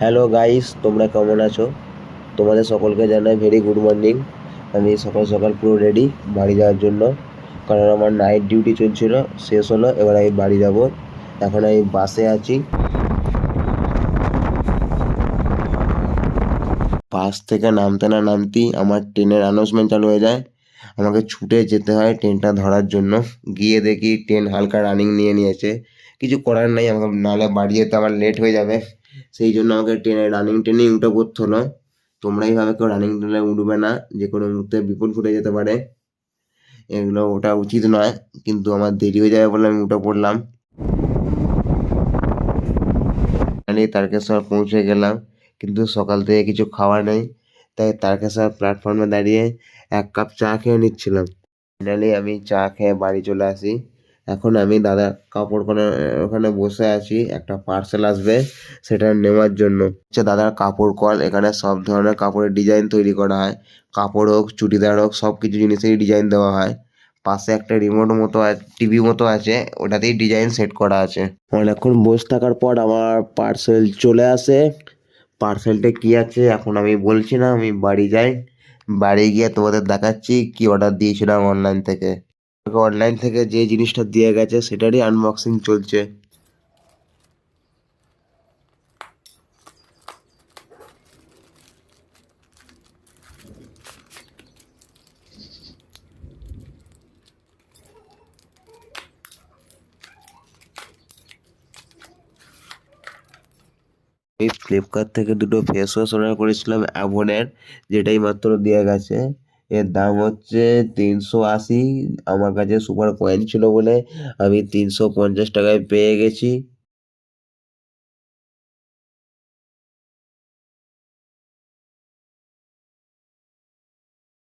Hello guys, তোমরা কেমন আছো? তোমাদের সকলকে জানাই ভেরি গুড মর্নিং। আমি সকাল সকাল পুরো রেডি বাড়ি যাওয়ার জন্য, কারণ আমার নাইট ডিউটি চলছিল, শেষ হলো। এবার আমি বাড়ি যাব। এখন আমি বাসে আছি। বাস থেকে নামতে না নামতেই আমার ট্রেনের অ্যানাউন্সমেন্ট চালু হয়ে যায়। আমাকে ছুটে যেতে হয় ট্রেনটা ধরার জন্য। গিয়ে দেখি ট্রেন হালকা রানিং নিয়ে নিয়েছে। কিছু করার নেই, আমাকে নাহলে বাড়ি যেতে আমার লেট হয়ে যাবে। সেই জন্য আমাকে রানিং ট্রেনেই উঠে পড়তে হলো। তোমরা এইভাবে কেউ রানিং ট্রেনে উঠবে না, যে কোনো মুহূর্তে বিপদ ঘটে যেতে পারে। এগুলো ওটা উচিত নয়, কিন্তু আমার দেরি হয়ে যাবে বলে আমি উঠে পড়লাম। ফাইনালি তারকেশ্বর পৌঁছে গেলাম, কিন্তু সকাল থেকে কিছু খাওয়া নেই, তাই তারকেশ্বর প্ল্যাটফর্মে দাঁড়িয়ে এক কাপ চা খেয়ে নিচ্ছিলাম। ফাইনালি আমি চা খেয়ে বাড়ি চলে আসি। এখন আমি দাদা কাপড় ওখানে বসে আছি, একটা পার্সেল আসবে সেটা নেওয়ার জন্য। দাদার কাপড় কল, এখানে সব ধরনের কাপড়ের ডিজাইন তৈরি করা হয়। কাপড় হোক, চুড়িদার হোক, সব কিছু জিনিসেরই ডিজাইন দেওয়া হয়। পাশে একটা রিমোট মতো টিভি মতো আছে, ওটাতেই ডিজাইন সেট করা আছে। অনেকক্ষণ বসে থাকার পর আমার পার্সেল চলে আসে। পার্সেলটা কি আছে এখন আমি বলছি না, আমি বাড়ি যাই। বাড়ি গিয়ে তোমাদের দেখাচ্ছি কি অর্ডার দিয়েছিলাম অনলাইন থেকে। অনলাইন থেকে যে জিনিসটা দিয়ে গেছে সেটারই আনবক্সিং চলছে। এই ফ্লিপকার্ট থেকে দুটো ফেস ওয়াশ অর্ডার করেছিলাম অ্যাভনের, যেটাই মাত্র দিয়ে গেছে। এর দাম হচ্ছে 380। আমার কাছে সুপার কয়েন ছিল বলে আমি 350 টাকায় পেয়ে গেছি।